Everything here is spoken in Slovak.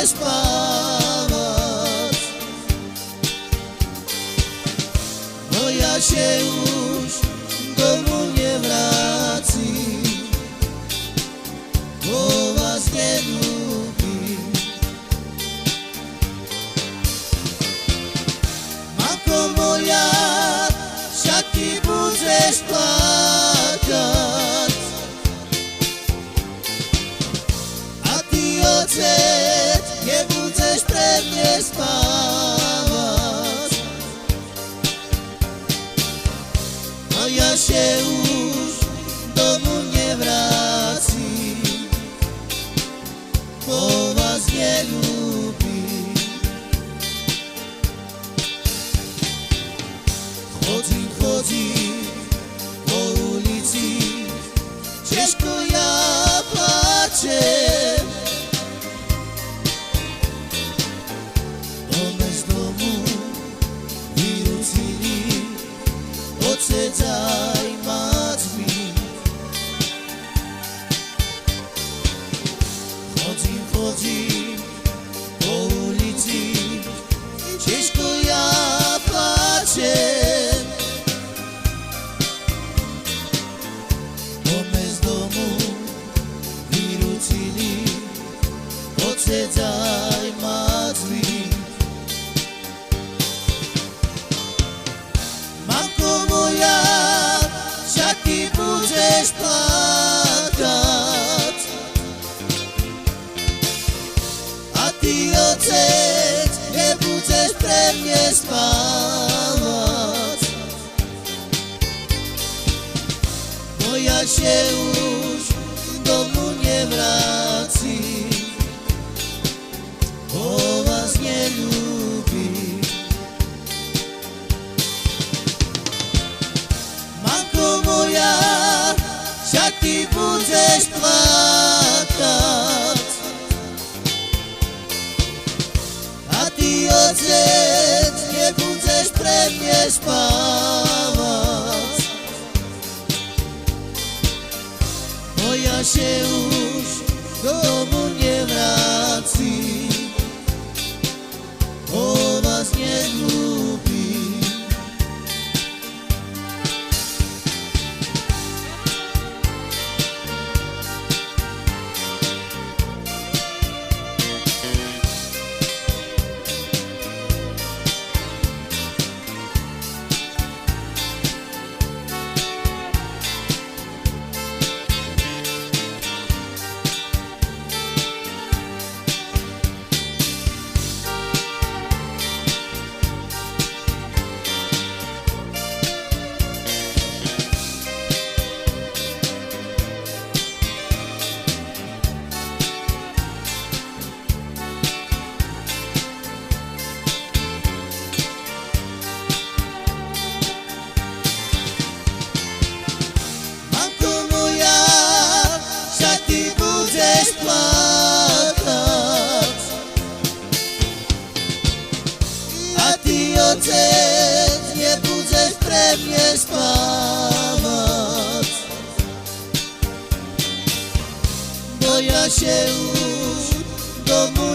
spávať, bo ja się už domu nevrácim, bo vás neľúbim. Mamko moja, však ty budeš plakať, a ty, otec, nebudeš pre mne spávať, no ja się už domu nevrácim, bo vás neľúbim. Chodím po ulici, ťažko ja plačem, z domu vyrúcili otec aj matmi. Chodím po ulici, ťažko ja plačem, z domu vyrúcili otec aj matmi. Mamko moja, však ty budeš plakať, a ty, otec, nebudeš pre mne spávať, bo ja się už domu nevrácim, bo vás neľúbim. Mamko moja, však ty budeš plakať, a ty, otec, nebudeš pre mne spávať, bo ja się už domu nevrácim, bo vás neľúbim. Otec, nebudeš pre mne spávať, bo ja się už domu